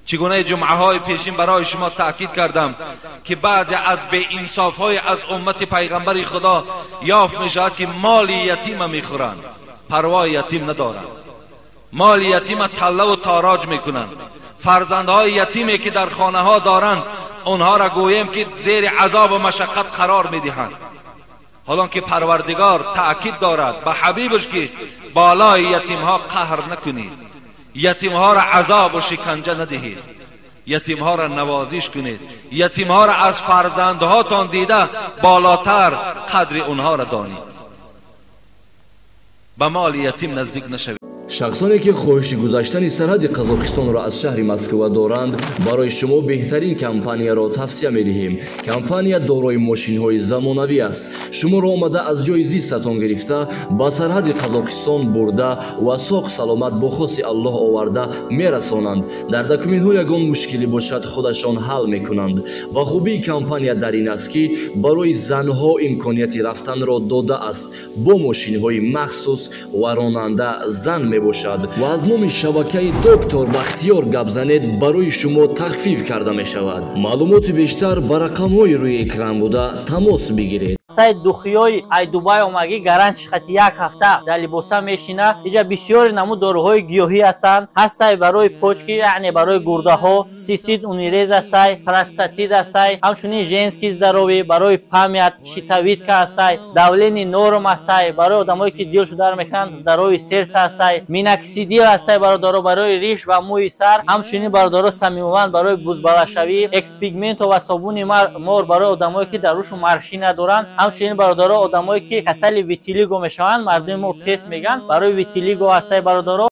چگونه جمعه های پیشین برای شما تأکید کردم که بعضی از بی انصاف های از امت پیغمبر خدا یافت می شود که مال یتیم می خورند، پروای یتیم ندارند، مال یتیم تله و تاراج می کنند. فرزندهای یتیمی که در خانه ها دارند اونها را گویم که زیر عذاب و مشقت قرار می دهند، حالا که پروردگار تأکید دارد به حبیبش که بالای یتیم ها قهر نکنید، یتیم ها را عذاب و شکنجه ندهید، یتیم ها را نوازش کنید، یتیم ها را از فرزندهاتان دیده بالاتر قدر اونها را دانید. به مال یتیم نزدیک نشوید. شخصانی که خواهش گذشتن سرحد قزاقستان را از شهر مسکو دارند برای شما بهترین کمپانی را توصیه می‌دهیم. کمپانی دارای ماشین‌های زمانوی است. شما را آمده از جای زیستتان گرفته با سرحد قزاقستان برده و ساق سلامت با خواست الله آورده میرسانند. در دکومنت‌ها یگان مشکلی باشد خودشان حل می‌کنند. و خوبی کمپانی در این است که برای زنها امکانیت رفتن را داده است با ماشین‌های مخصوص و راننده زن باشد و از نام شبکه دکتر بختیار گپ زنید برای شما تخفیف کرده می شود. معلومات بیشتر بر رقم‌های روی اکران بوده تماس بگیرید. سایت دخیای ای دبی اومگی گارانتی خاطی یک هفته در لباسا میشینه. اینجا بسیار نمود داروهای گیاهی هستند، هستای برای پوچکی یعنی برای گرده ها، سیسید اونیریز هستای، پراستاتید هستای، همچنین ژنسکی زراوی برای پامیت، شیتاویت که هستای، داولینی نورم هستای برای آدمایی که دیل شده میکنن، داروی سرس هستای، میناکسیدیل هستای برای ریش و موی سر، همچنین برای سمیوان برای بزبالشوی، اکس پیگمنت و صابون مور برای آدمایی که دروشون مارشی ندارن، همچنین برادرها آدمایی که کسل ویتیلیگو میشوند مردم ما تست میگن برای ویتیلیگو هستای برادرها.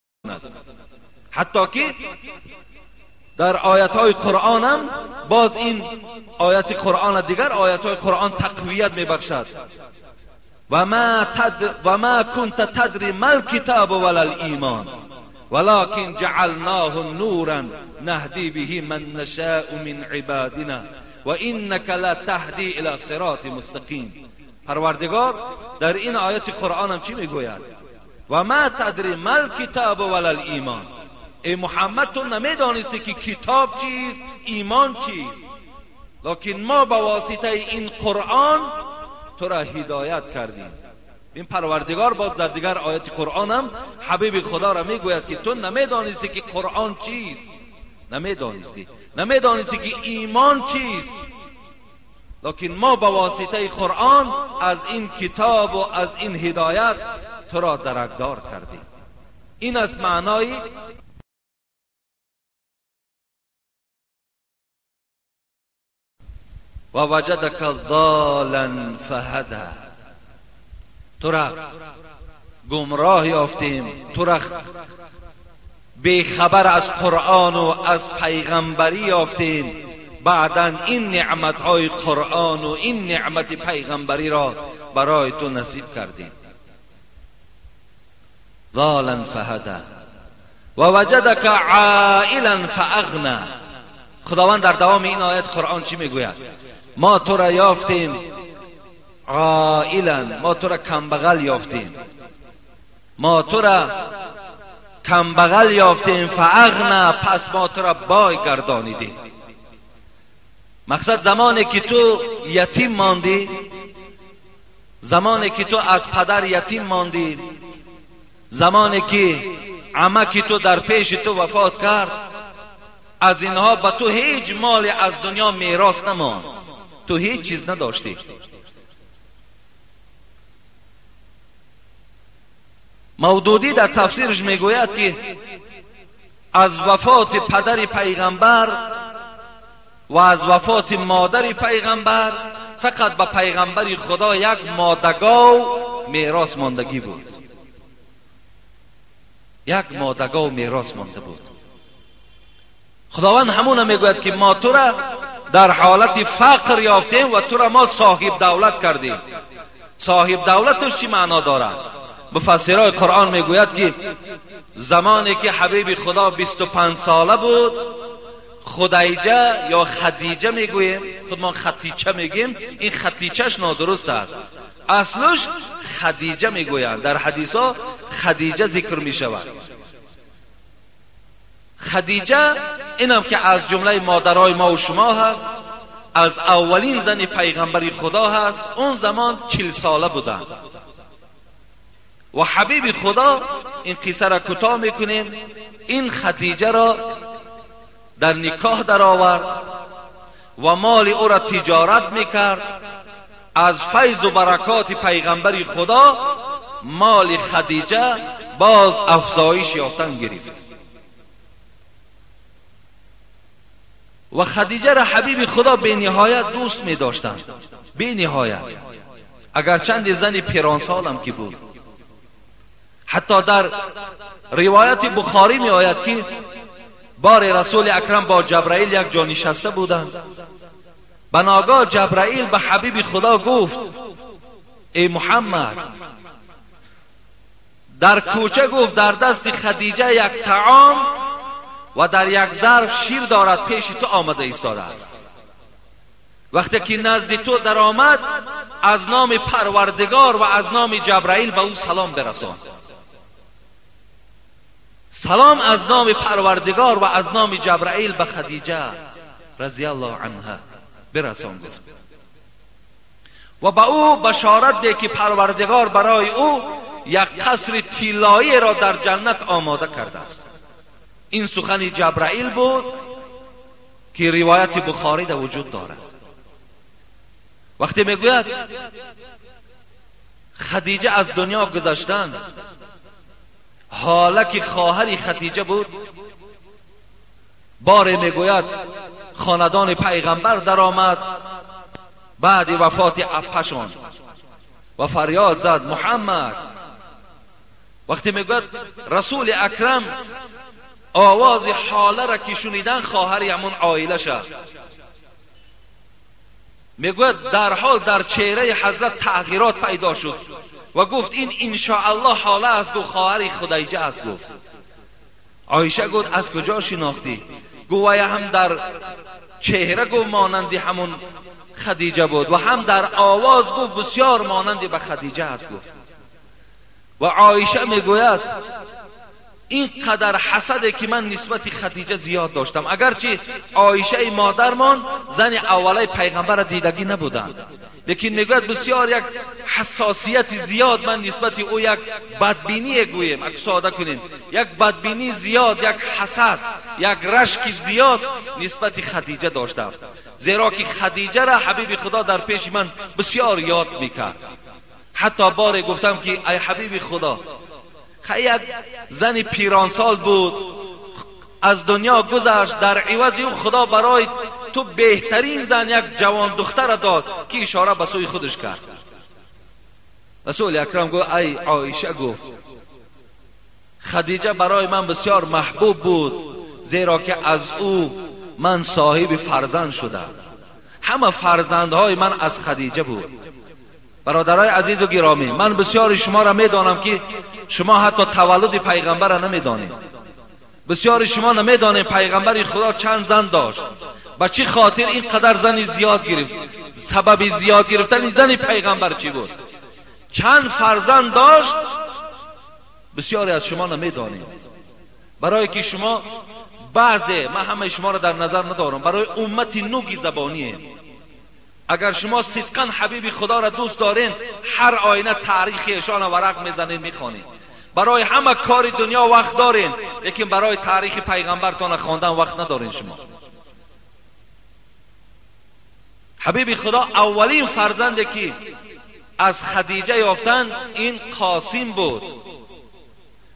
حتی که در آیات های قرآن هم باز این آیات قرآن دیگر آیات های قرآن تقویت میبخشد. و ما كنت تدری ما الكتاب ولا الایمان ولكن جعلناه نورا نهدی به من نشاء من عبادنا و انک لتهدی الى صراط مستقیم. پروردگار در این آیت قرآن هم چی میگوید؟ و ما تدری ما الکتاب ولا الایمان. ای محمد تو نمیدانستی که کتاب چیست، ایمان چیست، لکن ما با واسطه این قرآن تو را هدایت کردیم. این پروردگار باز در دیگر آیت قرآن هم حبیب خدا را میگوید که تو نمیدانستی که قرآن چیست، نمیدانستی که ایمان چیست، لکن ما با واسطه قرآن از این کتاب و از این هدایت تو را درکدار کردیم. این از معنای و وجدک ضالا فهدی. تو را گمراه یافتیم، تو را بیخبر از قرآن و از پیغمبری یافتیم، بعداً این نعمتهای قرآن و این نعمت پیغمبری را برای تو نصیب کردیم. ضالا فهدی و وجدک عائلا فاغنی. خداوند در دوام این آیت قرآن چی میگوید؟ ما تو را یافتیم عائلا، ما تو را کمبغل یافتیم، ما تو را کمبغل یافتیم، فاغنی پس ما تو را بای گردانیدیم. مقصد زمانی که تو یتیم ماندی، زمانی که تو از پدر یتیم ماندی، زمانی که عمه تو در پیش تو وفات کرد، از اینها به تو هیچ مال از دنیا میراث نماند، تو هیچ چیز نداشتی. مودودی در تفسیرش میگوید که از وفات پدر پیغمبر و از وفات مادر پیغمبر فقط به پیغمبر خدا یک مادگاو میراث ماندگی بود، یک مادگاو میراث مانده بود. خداوند همون میگوید که ما تو را در حالت فقر یافتیم و تو را ما صاحب دولت کردیم. صاحب دولتش چی معنا دارد؟ مفسرای قرآن میگوید که زمانی که حبیب خدا 25 ساله بود، خدیجه یا خدیجه میگویم، خودمان خدیجه میگیم، این خدیجهش نادرست است، اصلش خدیجه میگویند. در حدیثا خدیجه ذکر میشود. خدیجه اینم که از جمله مادرای ما و شما هست، از اولین زن پیغمبری خدا هست. اون زمان 40 ساله بودن و حبیب خدا، این قصه را کوتاه میکنیم، این خدیجه را در نکاح در آورد و مال او را تجارت میکرد. از فیض و برکات پیغمبری خدا مال خدیجه باز افزایش یافتن گرفت و خدیجه را حبیب خدا به نهایت دوست می داشتند، به نهایت، اگرچند زن پیرانسال هم که بود. حتی در روایت بخاری می آید که بار رسول اکرم با جبرائیل یک جا نشسته بودند. بناگاه جبرائیل به حبیب خدا گفت ای محمد، در کوچه گفت در دست خدیجه یک طعام و در یک ظرف شیر دارد، پیش تو آمده ایستاده است. وقتی که نزد تو در آمد، از نام پروردگار و از نام جبرائیل به او سلام برسان. سلام از نام پروردگار و از نام جبرائیل به خدیجه رضی الله عنها برسان گفت و به او بشارت ده که پروردگار برای او یک قصر طلایی را در جنت آماده کرده است. این سخن جبرائیل بود که روایت بخاری در وجود دارد. وقتی میگوید خدیجه از دنیا گذشتند، حالا که خواهر خدیجه بود، بار میگوید خاندان پیغمبر در آمد بعد وفات اپشان و فریاد زد محمد. وقتی میگوید رسول اکرم آواز حاله را که شنیدن، خواهر همون عائله شد، میگوید در حال در چهره حضرت تغییرات پیدا شد و گفت این انشاءالله حاله است. گفت خواهر خدیجه است. گفت عایشه گفت از کجا شناختی؟ گویا هم در چهره گفت مانند همون خدیجه بود و هم در آواز گفت بسیار مانند به خدیجه است. گفت و عایشه میگوید این قدر حسده که من نسبت خدیجه زیاد داشتم، اگرچه عایشه مادرمان زن اوله پیغمبر دیدگی نبودند، لیکن میگوید بسیار یک حساسیت زیاد من نسبت او، یک بدبینی گویم، اگه ساده کنیم، یک بدبینی زیاد، یک حسد، یک رشک زیاد نسبت خدیجه داشتم، زیرا که خدیجه را حبیب خدا در پیش من بسیار یاد میکرد. حتی بار گفتم که ای حبیب خدا، یک زن پیرانسال بود، از دنیا گذشت، در عوض او خدا برای تو بهترین زن یک جوان دختر داد که اشاره به سوی خودش کرد. رسول اکرم گفت ای عایشه، گفت خدیجه برای من بسیار محبوب بود، زیرا که از او من صاحب فرزند شدم. همه فرزندهای من از خدیجه بود. برادرای عزیز و گرامی، من بسیار شما را میدانم که شما حتی تولد پیغمبر را نمیدانید. بسیار شما نمیدانید پیغمبر خدا چند زن داشت، با چه خاطر این قدر زن زیاد گرفت، سبب زیاد گرفتن زن پیغمبر چی بود، چند فرزند داشت، بسیاری از شما نمیدانید. برای که شما بعضی، من همه شما را در نظر ندارم، برای امت نوگی زبانیه. اگر شما صدقاً حبیب خدا را دوست دارین، هر آینه تاریخ ایشان ورق میزنین میخوانین. برای همه کار دنیا وقت دارین، لیکن برای تاریخ پیغمبرتان خواندن وقت ندارین. شما حبیب خدا اولین فرزندی که از خدیجه یافتن این قاسم بود.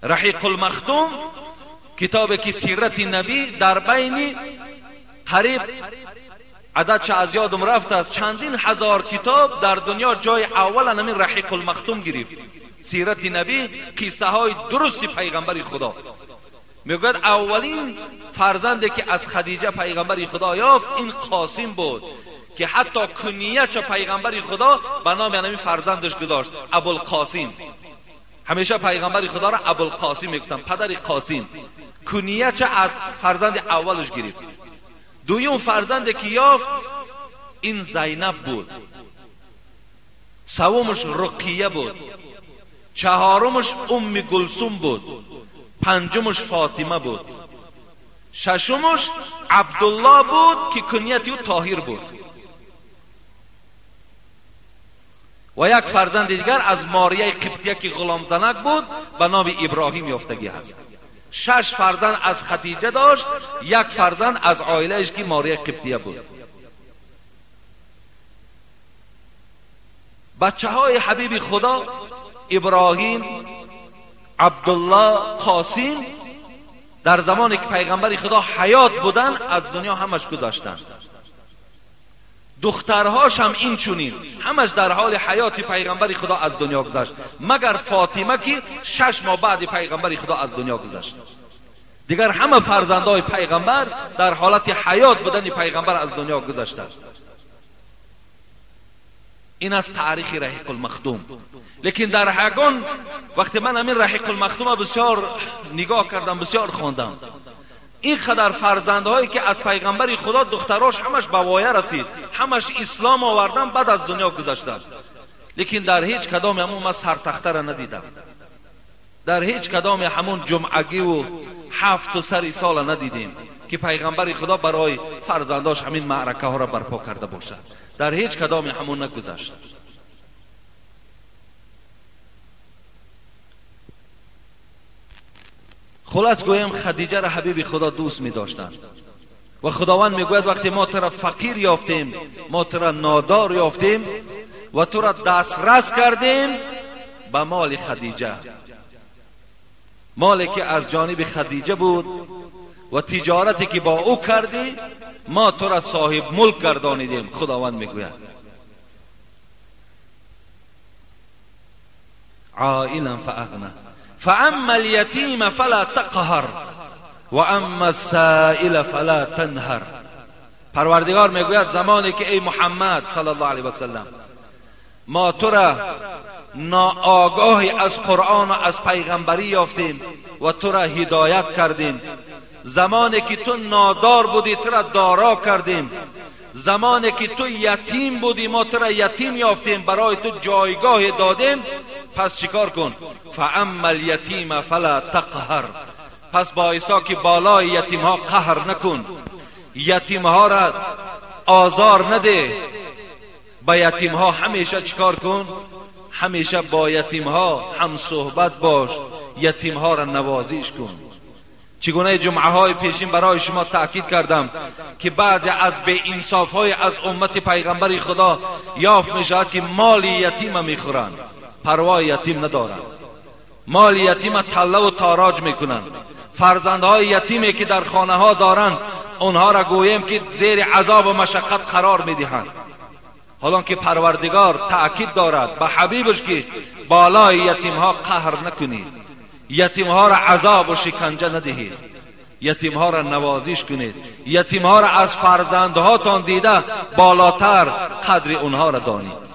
رحیق المختوم، کتابی که سیرت نبی در بین قریب عدد چه از یادم رفت است، چندین هزار کتاب در دنیا جای اول همین رحیق المختوم گرفت. سیرت نبی، قصه های درست پیغمبر خدا. میگوید اولین فرزندی که از خدیجه پیغمبر خدا یافت این قاسم بود، که حتی کنیت پیغمبر خدا به نام همین فرزندش گذاشت، ابوالقاسم. همیشه پیغمبر خدا را ابوالقاسم میگفتن، پدر قاسم. کنیت از فرزند اولش گرفت. دویم فرزندی که یافت این زینب بود، سومش رقیه بود، چهارمش ام گلثوم بود، پنجمش فاطمه بود. ششمش عبدالله بود که کنیت او طاهر بود و یک فرزند دیگر از ماریه قبطیه که غلام زنک بود به نام ابراهیم یافتگی هست. 6 فرزند از خدیجه داشت، 1 فرزند از عائله‌اش که ماریه قبطیه بود. بچه های حبیب خدا ابراهیم، عبدالله، قاسم در زمانی که پیغمبر خدا حیات بودن از دنیا همش گذاشتن. دخترهاش هم این چونین، همش در حال حیات پیغمبر خدا از دنیا گذشت، مگر فاطمه که 6 ماه بعد پیغمبر خدا از دنیا گذشت. دیگر همه فرزندای پیغمبر در حالت حیات بودن پیغمبر از دنیا گذشتند. این از تاریخ رحیق المختوم. لیکن در هگان وقتی من همین رحیق المختوم بسیار نگاه کردم، بسیار خواندم، این قدر فرزندهایی که از پیغمبر خدا دختراش همش به وایه رسید، همش اسلام آوردن، بعد از دنیا گذشتند. لیکن در هیچ کدام همون ما سرتخته را ندیدم، در هیچ کدام همون جمعگی و 7 و سری سال ندیدیم که پیغمبر خدا برای فرزنداش همین معرکه ها را برپا کرده باشد. در هیچ کدام همون نگذشت. خلاص گویم خدیجه را حبیب خدا دوست می داشتند و خداوند می گوید وقتی ما تو را فقیر یافتیم، ما تو را نادار یافتیم و تو را دسترس کردیم به مال خدیجه، مالی که از جانب خدیجه بود و تجارتی که با او کردی، ما تو را صاحب ملک گردانیدیم. خداوند میگوید عائلا فاغنى فاما اليتیم فلا تقهر و اما السائل فلا تنهر. پروردگار میگوید زمانی که ای محمد صلی الله علیه و سلم ما تو را ناآگاهی از قرآن و از پیغمبری یافتیم و تو را هدایت کردیم، زمانی که تو نادار بودی تو را دارا کردیم، زمانی که تو یتیم بودی ما تو را یتیم یافتیم، برای تو جایگاه دادیم، پس چیکار کن؟ فاما الیتیم فلا تقهر، پس باعثا که بالای یتیم ها قهر نکن، یتیم ها را آزار نده، با یتیم ها همیشه چیکار کن؟ همیشه با یتیم ها هم صحبت باش، یتیم ها را نوازش کن. چگونه جمعه های پیشین برای شما تأکید کردم که بعضی از بی انصاف های از امت پیغمبر خدا یافت می شود که مال یتیم میخورن، پروای یتیم ندارن، مال یتیم تله و تاراج میکنن. فرزندهای یتیمی که در خانه ها دارن اونها را گویم که زیر عذاب و مشقت قرار میدهند، حالان که پروردگار تأکید دارد به حبیبش که بالای یتیم ها قهر نکنید، یتیم ها را عذاب و شکنجه ندهید، یتیم ها را نوازش کنید، یتیم ها را از فرزندهاتان دیده بالاتر قدر اونها را دانید.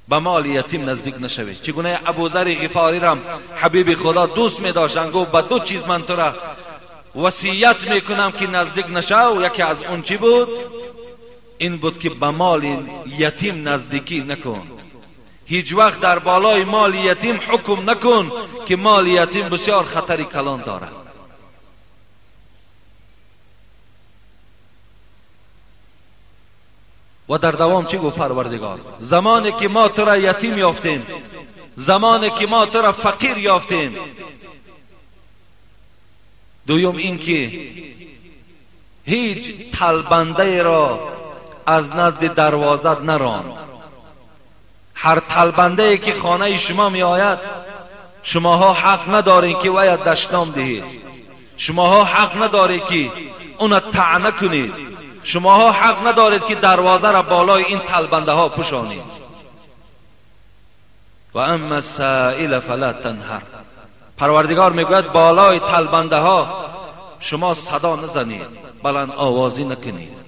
به مال یتیم نزدیک نشوید. چگونه ابوذر غفاری را حبیب خدا دوست می داشتن، گفت به 2 چیز من تو را وصیت میکنم که نزدیک نشو. یکی از اون چی بود؟ این بود که به مال یتیم نزدیکی نکن، هیچ وقت در بالای مال یتیم حکم نکن که مال یتیم بسیار خطری کلان دارد. و در دوام چی گفت پروردگار؟ زمانی که ما تو را یتیم یافتیم، زمانی که ما تو را فقیر یافتیم، دویم این که هیچ طلبنده را از نزد دروازت نران. هر طلبنده که خانه شما می آید شماها حق ندارید که وی دشنام دهید، شماها حق ندارید که اون طعنه کنید، شماها حق ندارید که دروازه را بالای این طلبنده ها پوشانید. و اما السائل فلا تنهر، پروردگار میگوید بالای طلبنده ها شما صدا نزنید، بلند آوازی نکنید.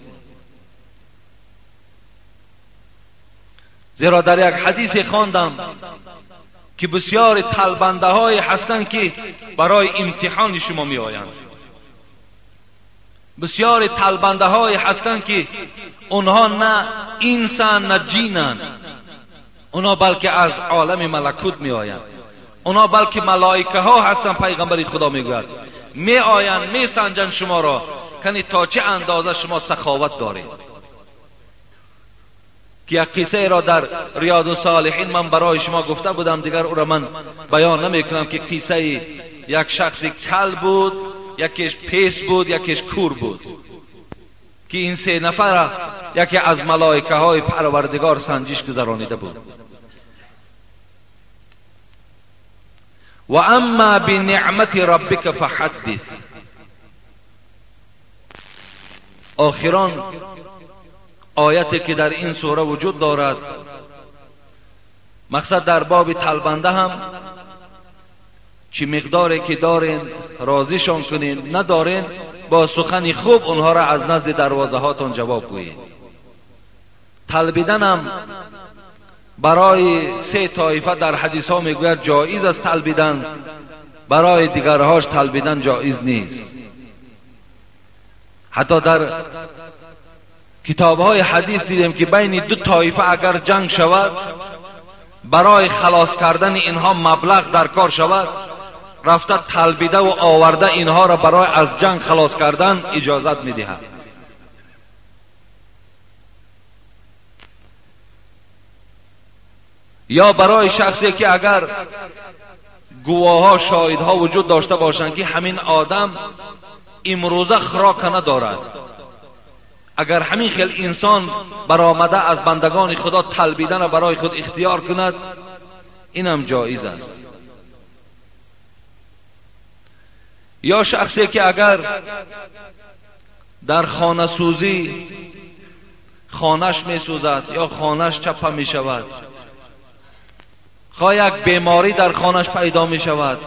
زیرا در یک حدیث خواندم که بسیار طلبنده های هستند که برای امتحان شما می آیند، بسیار طلبنده های هستند که اونها نه انسان نه جینن، اونها بلکه از عالم ملکوت می آیند، اونها بلکه ملائکه ها هستند. پیغمبر خدا می گوید می آیند می سنجند شما را کنی تا چه اندازه شما سخاوت دارید. که یک قصه را در ریاض الصالحین من برای شما گفته بودم، دیگر او را من بیان نمی کنم، که قصه یک شخصی کل بود، یکیش پیس بود، یکیش کور بود، که این سه نفر یکی از ملائکه های پروردگار سنجش گذرانیده بود. و اما بنعمت ربک فحدث. آخران آیتی که در این سوره وجود دارد، مقصد در باب طلبنده هم چی مقداری که دارین راضیشان کنین، ندارین با سخن خوب اونها را از نزد دروازه هاتون جواب گویید. طلبیدن هم برای سه طایفه در حدیث ها میگوید جایز است طلبیدن، برای دیگرهاش طلبیدن جایز نیست. حتی در کتاب های حدیث دیدیم که بین دو طایفه اگر جنگ شود، برای خلاص کردن اینها مبلغ در کار شود، رفته طلبیده و آورده اینها را برای از جنگ خلاص کردن اجازت میدهد. یا برای شخصی که اگر گواها شاهدها وجود داشته باشند که همین آدم امروزه خوراک ندارد، اگر همین خیل انسان برآمده از بندگان خدا طلبیدن را برای خود اختیار کند، اینم جایز است. یا شخصی که اگر در خانه سوزی خانهش می سوزد یا خانهش چپه می شود، خواه یک بیماری در خانهش پیدا می شود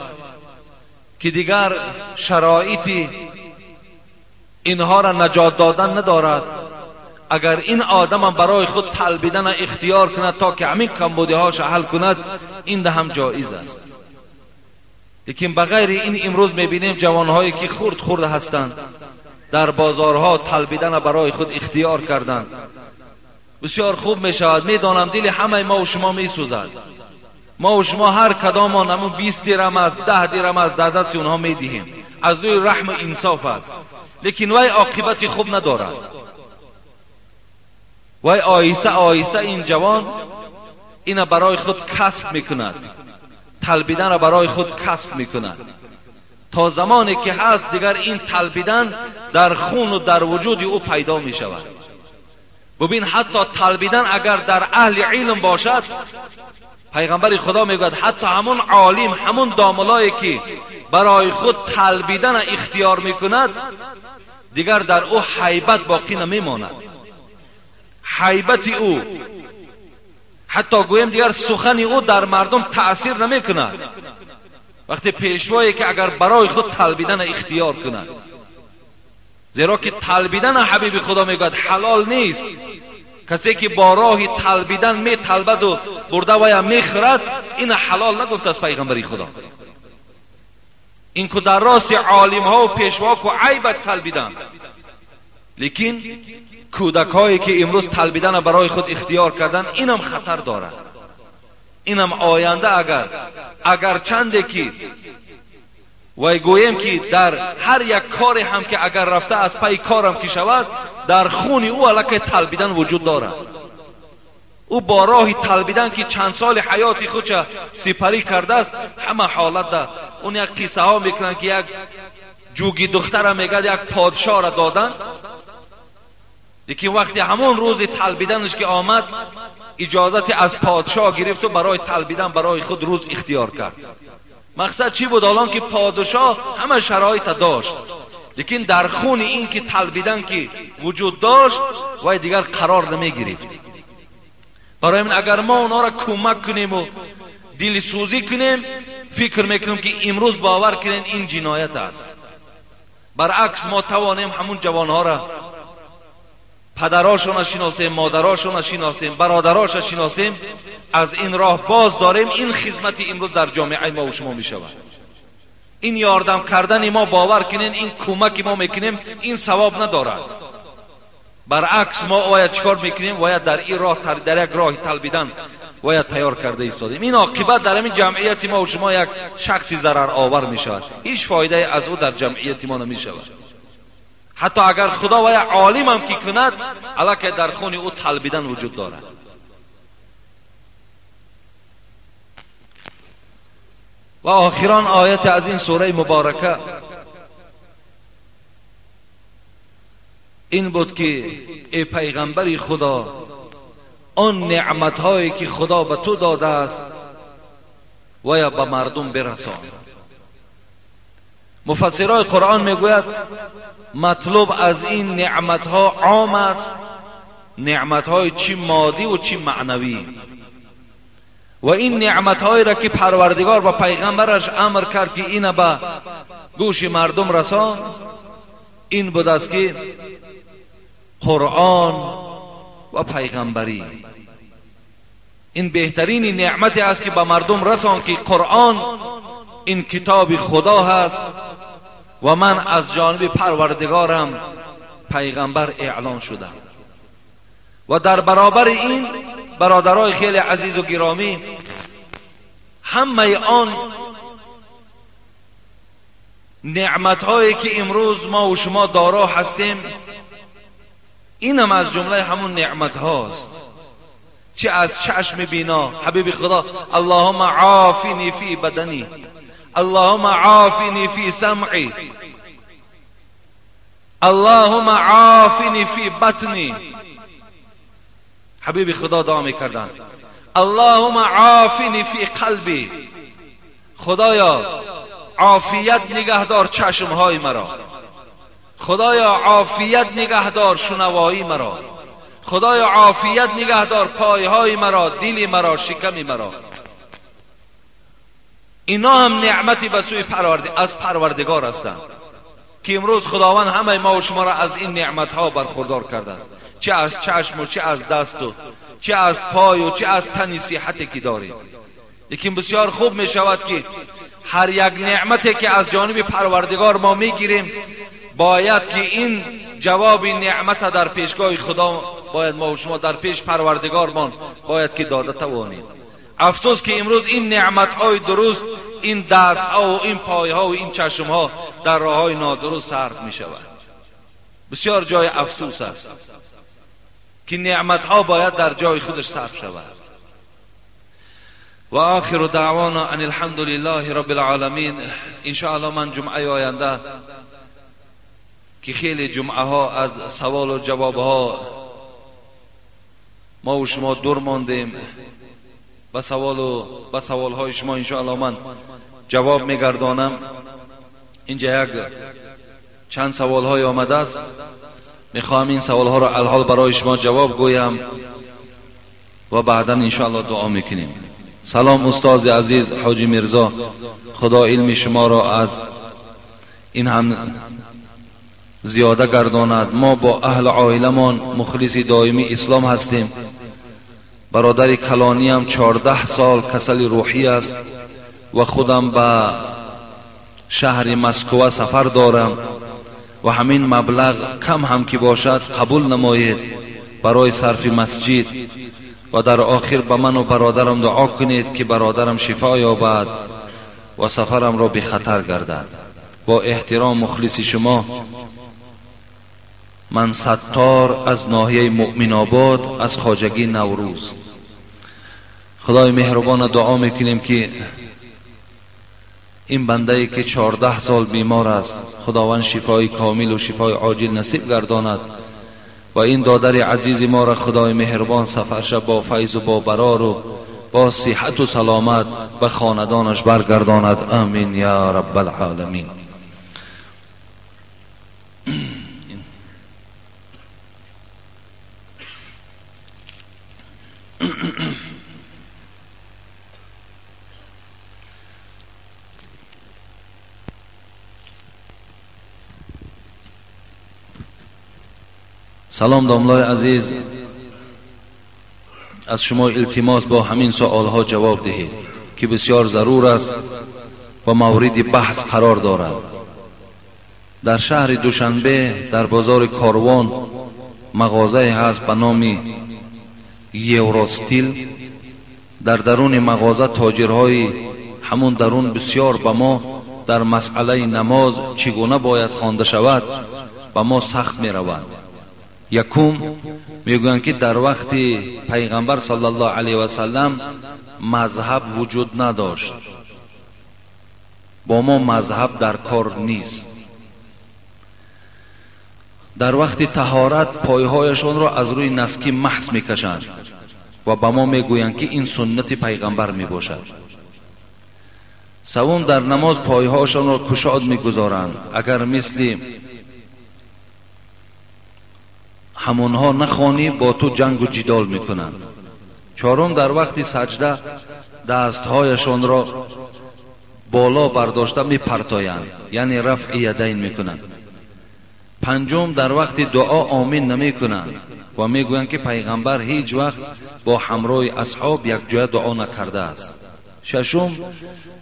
که دیگر شرایطی اینها را نجات دادن ندارد، اگر این آدم هم برای خود طلبیدن اختیار کند تا که همین کمبودی هاش حل کند، این ده هم جایز است. لیکن بغیر این امروز میبینیم جوانهایی که خرد هستند در بازارها طلبیدن برای خود اختیار کردند. بسیار خوب میشود، میدانم دل همه ما و شما میسوزد، ما و شما هر کدام ما 20 درم است، 10 درم است در دست اونها میدهیم، از روی رحم و انصاف است. لیکن وای عاقبت خوب ندارد. وای آیسته آیسته این جوان اینا برای خود کسب میکند، طلبیدن را برای خود کسب میکند، تا زمانی که هست دیگر این طلبیدن در خون و در وجود او پیدا میشود. ببین حتی طلبیدن اگر در اهل علم باشد، پیغمبر خدا میگوید حتی همون عالم، همون داملایی که برای خود طلبیدن اختیار میکند، دیگر در او هیبت باقی نمیماند. هیبت او، حتی گویم دیگر سخن او در مردم تأثیر نمیکند. وقتی پیشوایی که اگر برای خود طلبیدن اختیار کند، زیرا که طلبیدن حبیب خدا میگوید حلال نیست. کسی که با راه طلبیدن می طلبد و برده و می خورد، این حلال نگفت از پیغمبری خدا. این که در راست عالم ها و پیشوا کو عیب است طلبیدن. لیکن کودک هایی که امروز طلبیدن برای خود اختیار کردن، اینم خطر دارد. اینم آینده اگر چنده که و گویم که در هر یک کاری هم که اگر رفته از پای کارم که شود، در خون او الکه طلبیدن وجود دارد. او با راه طلبیدن که چند سال حیات خودش سپری کرده است، همه حالت ده. اون یک قصه ها میکنن که یک جوگی دختر میگه یک پادشاه را دادن، لیکن وقتی همون روز طلبیدنش که آمد، اجازت از پادشاه گرفت و برای طلبیدن برای خود روز اختیار کرد. مقصد چی بود؟ الان که پادشاه همه شرایط داشت، لیکن در خون این که طلبیدن که وجود داشت و دیگر قرار نمی گرفت. برای من اگر ما اونا را کمک کنیم و دل سوزی کنیم، فکر میکنیم که امروز باور کنین این جنایت است. برعکس ما توانیم همون جوانها را، پدراشون شناسیم، مادراشون شناسیم، برادراش شناسیم، از این راه باز داریم. این خدمت امروز در جامعه ما و شما می شود. این یاردم کردن ما باور کنین این کمک ما میکنیم، این ثواب ندارد. برعکس ما باید چیکار میکنیم؟ باید در این راه، در یک راه طلبیدن باید تیار کرده ایستادیم. این عاقبت در این جمعیت ما و شما یک شخصی ضرر آور می شود، هیچ فایده از او در جمعیت ما نمی شود. حتی اگر خدا و یک عالم هم که کند، البته در خون او طلبیدن وجود دارد. و آخران آیت از این سوره مبارکه این بود که ای پیغمبر خدا، آن نعمت‌هایی که خدا به تو داده است و یا به مردم برسان. مفسرای قرآن میگوید مطلوب از این نعمت‌ها عام است، نعمت‌های چی مادی و چی معنوی. و این نعمت‌هایی را که پروردگار و پیغمبرش امر کرد که این به گوش مردم رسان، این بود است که قرآن و پیغمبری. این بهترین نعمتی است که به مردم رسان که قرآن این کتاب خدا هست و من از جانب پروردگارم پیغمبر اعلان شدم. و در برابر این برادرای خیلی عزیز و گرامی، همه آن نعمت‌هایی که امروز ما و شما دارا هستیم، اینم از جمله همون نعمت هاست. چه از چشم بینا، حبیب خدا اللهم عافنی فی بدنی، اللهم عافنی فی سمعی، اللهم عافنی فی بطنی. حبیب خدا دعا میکردن اللهم عافنی فی قلبی، خدایا عافیت نگهدار چشمهای مرا، خدایا عافیت نگهدار شنوایی مرا، خدایا عافیت نگهدار پایهای مرا، دلی مرا، شکمی مرا. اینا هم نعمتی به سوی از پروردگار هستند که امروز خداوند همه ما و شما را از این نعمتها برخوردار کرده است، چه از چشم و چه از دست و چه از پای و چه از تن صحتی که داریم. لیکن بسیار خوب می شود که هر یک نعمتی که از جانب پروردگار ما میگیریم، باید که این جواب نعمت در پیشگاه خدا باید ما و شما در پیش پروردگارمان باید که داده توانیم. افسوس که امروز این نعمت‌های درست، این دست‌ها و این پای‌ها و این چشم‌ها در راه‌های نادرست صرف می‌شود. بسیار جای افسوس است که نعمت‌ها باید در جای خودش صرف شود. و آخر دعوانا ان الحمد لله رب العالمین. ان شاء الله من جمعه آینده که خیلی جمعه ها از سوال و جواب ها ما و شما دور ماندیم، به سوال های شما ان شاء الله من جواب میگردانم. اینجا یک چند سوال های آمده است، میخواهم این سوال ها را الحال برای شما جواب گویم و بعدا ان شاء الله دعا میکنیم. سلام استاد عزیز حاجی میرزا، خدا علم شما را از این هم زیاده گرداند. ما با اهل عائلمان مخلصی دائمی اسلام هستیم. برادر کلانی هم 14 سال کسل روحی است و خودم به شهر مسکو سفر دارم و همین مبلغ کم هم که باشد قبول نمایید برای صرف مسجد و در آخر به من و برادرم دعا کنید که برادرم شفا یابد و سفرم را به خطر گردد. با احترام مخلص شما، من ستار از ناحیه مؤمن آباد از خواجگی نوروز. خدای مهربان دعا میکنیم که این بنده که 14 سال بیمار است خداوند شفای کامل و شفای عاجل نصیب گرداند و این دادر عزیز ما را خدای مهربان سفرش با فیض و با برار و با صحت و سلامت به خاندانش برگرداند. آمین یا رب العالمین. سلام داملای عزیز، از شما التماس با همین سوالها جواب دهید که بسیار ضرور است و مورد بحث قرار دارد. در شهر دوشنبه در بازار کاروان مغازه هست به نام یوروستیل در درون مغازه تاجرهای همون درون بسیار به ما در مسئله نماز چگونه باید خوانده شود به ما سخت می روند. یکم میگویند که در وقت پیغمبر صلی الله علیه و سلم مذهب وجود نداشت. با ما مذهب در کار نیست. در وقت طهارت پایهایشان را از روی نسکی محض میکشند و به ما میگویند که این سنت پیغمبر میباشد. سوم در نماز پایهایشان را کشاد میگذارند، اگر مثل همونها نخوانی با تو جنگ و جدال میکنند. چهارم در وقت سجده دستهایشان را بالا برداشته میپرتایند، یعنی رفع یدین میکنند. پنجم در وقت دعا آمین نمیکنند و میگویند که پیغمبر هیچ وقت با همراه اصحاب یک جای دعا نکرده است. ششم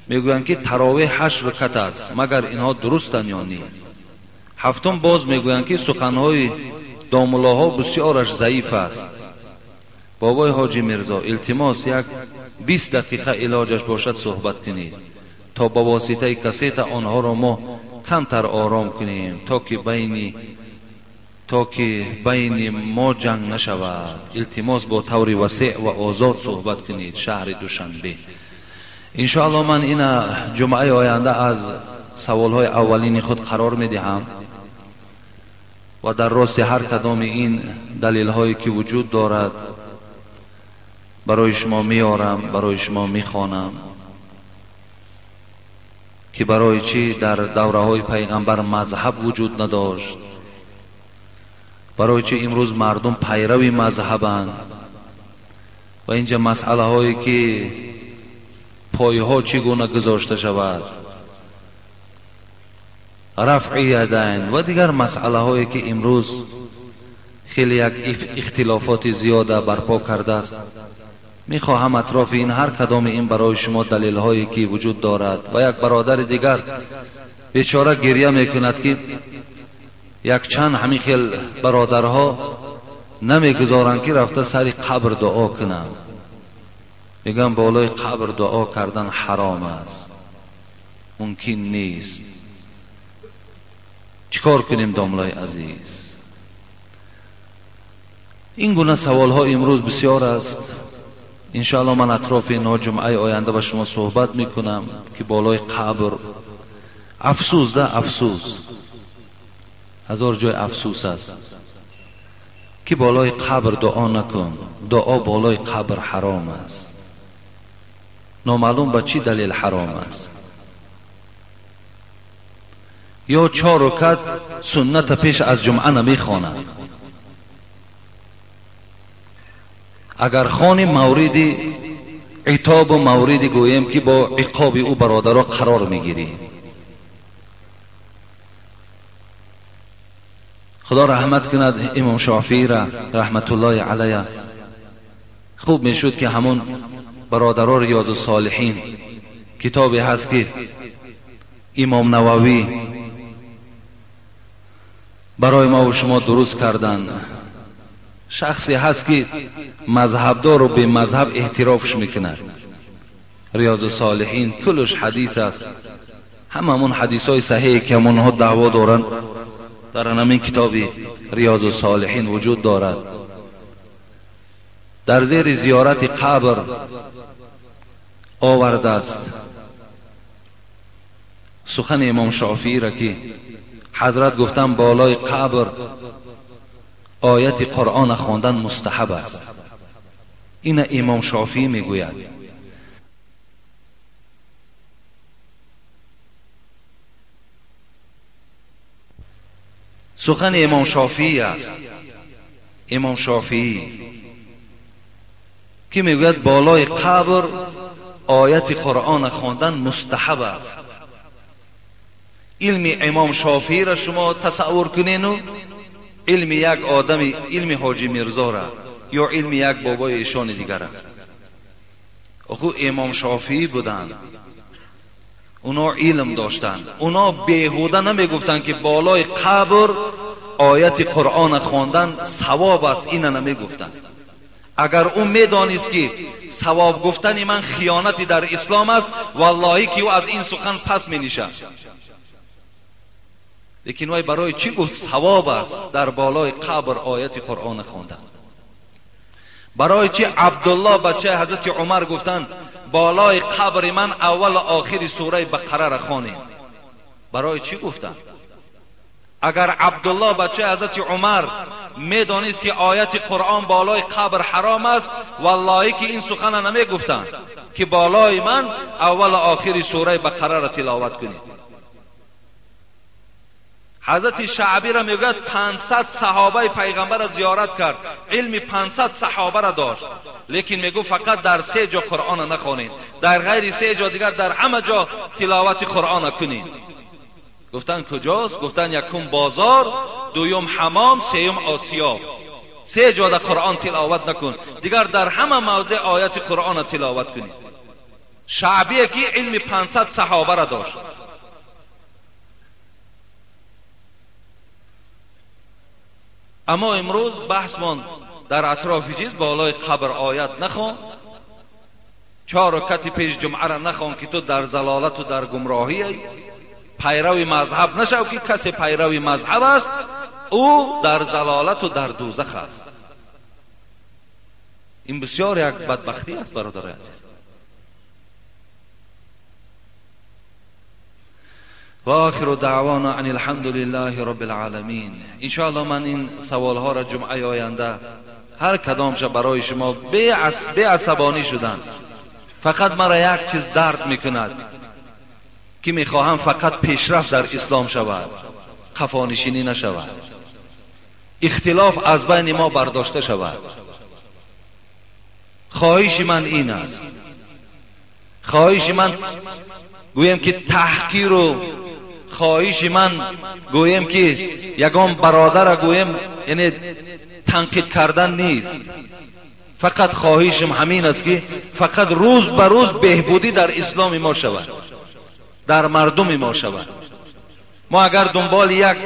میگویند که تراویح 8 رکعت است، مگر اینها درستند یا نه. هفتم باز میگویند که سخنهای داملاها بسیارش ضعیف است. بابای حاجی میرزا التماس یک 20 دقیقه علاجش باشد صحبت کنید تا با واسطه کسیت آنها را ما کمتر آرام کنیم تا که بین ما جنگ نشود. التماس با طور وسیع و آزاد صحبت کنید. شهر دوشنبه انشاءالله. من این جمعه آینده از سوالهای اولین خود قرار میدهم و در راست هر کدام این دلیل هایی که وجود دارد برای شما میارم، برای شما میخوانم که برای چی در دوره های پیغمبر مذهب وجود نداشت، برای چی امروز مردم پیروی مذهبند و اینجا مسئله هایی که پایه ها چگونه گذاشته شود، رفع یدین و دیگر مسئله هایی که امروز خیلی یک اختلافات زیاده برپا کرده است. میخواهم اطراف این هر کدام این برای شما دلیل هایی که وجود دارد. و یک برادر دیگر بیچاره گریه میکند که یک چند همین خیل برادرها نمیگذارند که رفته سر قبر دعا کنند. میگم بالای قبر دعا کردن حرام است، ممکن نیست. چیکار کنیم داملای عزیز؟ این گونه سوال ها امروز بسیار است. انشاءالله من اطراف اینها جمعه آینده با شما صحبت میکنم که بالای قبر افسوس ده افسوس، هزار جای افسوس است که بالای قبر دعا نکن. دعا بالای قبر حرام است. نامعلوم با چی دلیل حرام است. یا 4 رکعت سنت پیش از جمعه نمیخوانند. اگر خانی موردی عتاب و موردی گویم که با عقاب او برادرها قرار میگیری. خدا رحمت کند امام شافعی را رحمت الله علیه. خوب میشد که همون برادرها ریاض الصالحین کتابی هست که امام نووی برای ما و شما درست کردن. شخصی هست که مذهبدار و به مذهب اعترافش میکنه. ریاض الصالحین کلش حدیث است. همون حدیث های صحیحی که همونها دعوا دارن در همین کتابی ریاض الصالحین وجود دارد. در زیر زیارت قبر آورده است سخن امام شافعی را که حضرت گفتن بالای قبر آیت قرآن خواندن مستحب است. این امام شافعی میگوید. سخن امام شافعی است. امام شافعی که میگوید بالای قبر آیت قرآن خواندن مستحب است. علم امام شافعی را شما تصور کنین و علم یک آدمی، علم حاجی میرزا را یا علم یک بابای ایشان دیگر را. اخو امام شافعی بودند، اونا علم داشتند. اونا بیهوده نمیگفتند که بالای قبر آیت قرآن خواندن ثواب است. اینا نمیگفتند. اگر اون میدانست که ثواب گفتن من خیانتی در اسلام است، والله که او از این سخن پس می نشست. لیکن وای برای چی گفت ثواب است در بالای قبر آیت قرآن خواندن؟ برای چی عبدالله بچه حضرت عمر گفتن بالای قبر من اول و آخر سوره بقره را خوانید؟ برای چی گفتن؟ اگر عبدالله بچه حضرت عمر میدانست که آیت قرآن بالای قبر حرام است، والله که این سخن نمی گفتن که بالای من اول و آخر سوره بقره را تلاوت کنید. حضرت شعبی را میگوید 500 صحابه پیغمبر را زیارت کرد، علم 500 صحابه را داشت، لیکن میگو فقط در 3 جا قرآن نخوانید، در غیر 3 جا دیگر در همه جا تلاوت قرآن کنید. گفتن کجاست؟ گفتن یکم بازار، دوم حمام، سوم آسیاب. 3 جا در قرآن تلاوت نکن، دیگر در همه موضع آیت قرآن تلاوت کنید. شعبی که علم 500 صحابه را داشت. اما امروز بحثمان در اطراف چیز بالای قبر آیت نخوان، 4 رکعت پیش جمعه را نخوان که تو در ضلالت و در گمراهی ای، پیروی مذهب نشو که کسی پیروی مذهب است او در ضلالت و در دوزخ است. این بسیار یک بدبختی است برادرای عزیز. و آخر دعوانا ان الحمد لله رب العالمین. انشاءالله من این سوال ها را جمعه آینده هر کدامش برای شما به عصبانی شدن، فقط مرا یک چیز درد میکند که میخواهم فقط پیشرفت در اسلام شود، خفانشینی نشود، اختلاف از بین ما برداشته شود. خواهش من این است، خواهش من گویم که تحقیر و خواهش من گویم که یگان برادر گویم یعنی تنقید کردن نیست، فقط خواهشم همین است که فقط روز به روز بهبودی در اسلام ما شود، در مردم ما شود. ما اگر دنبال یک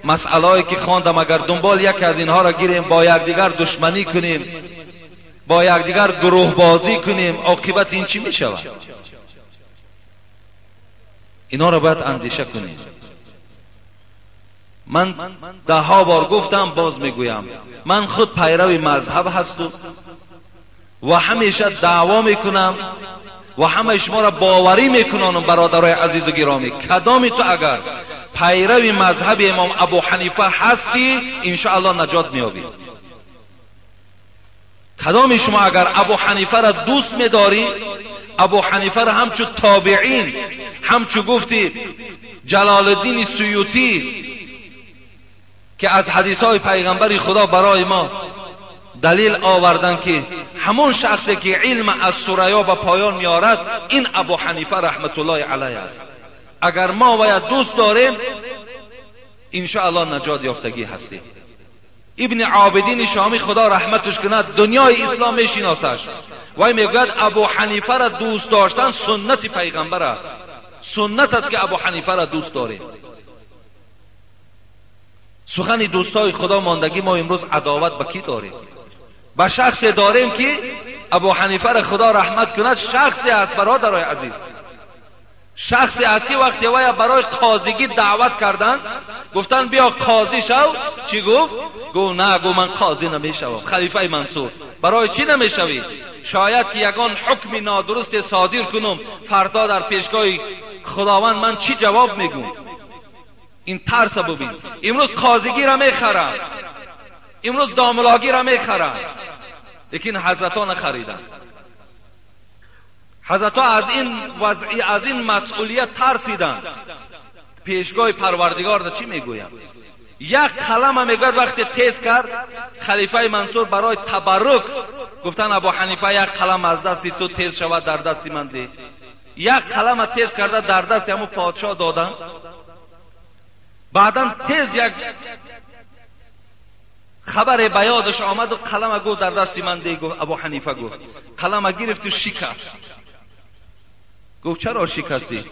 مسئله‌ای که خواندم، اگر دنبال یک از اینها را گیریم، با یکدیگر دشمنی کنیم، با یکدیگر گروه بازی کنیم، عاقبت این چی می شود؟ اینا را باید اندیشه کنیم. من 10 بار گفتم، باز میگویم، من خود پیرو مذهب هستم و همیشه دعوا میکنم و همه شما را باوری میکنم برادرای عزیز و گرامی، کدام تو اگر پیرو مذهب امام ابو حنیفه هستی انشاءالله نجات میابی. کدام شما اگر ابو حنیفه را دوست میداری، ابو حنیفه را همچو تابعین، همچو گفتی جلال الدین سیوطی که از حدیث های پیغمبر خدا برای ما دلیل آوردن که همون شخصی که علم از ثریا به پایان میارد این ابو حنیفه رحمت الله علیه است، اگر ما باید دوست داریم انشاءالله نجات یافتگی هستیم. ابن عابدین شامی خدا رحمتش کند دنیای اسلام میشناسش، وای میگوید ابو حنیفه را دوست داشتن سنت پیغمبر است، سنت است که ابو حنیفه را دوست داریم. سخن دوستای خدا ماندگی ما امروز عداوت به کی داریم؟ به شخص داریم که ابو حنیفه را خدا رحمت کند شخصی است برادرای عزیز، شخصی است که وقتی وای برای قاضیگی دعوت کردن، گفتن بیا قاضی شو، چی گفت؟ گفت نه، گفت من قاضی نمیشوم. خلیفه منصور برای چی نمیشوی؟ شاید که یگان حکم نادرست صادر کنم فردا در پیشگاه خداوند من چی جواب میگم؟ این ترس ببین. امروز قاضیگی را میخرن، امروز داملاگی را میخرن، لیکن حضرتان نخریدن. حضرتان از این وضعی، از این مسئولیت ترسیدن. پیشگاه پروردگار را چی میگویم؟ یک قلم هم میگوید وقتی تیز کرد خلیفه منصور برای تبرک، گفتن ابو حنیفه یک قلم از دستی تو تیز شود در دستی من ده. یک قلم تیز کرده در دست همون پادشاه دادن. بعدا تیز یک خبر بیادش آمد و قلم گفت در دستی من ده. گفت ابو حنیفه گفت قلم گرفت و شکست. گفت چرا شکستی؟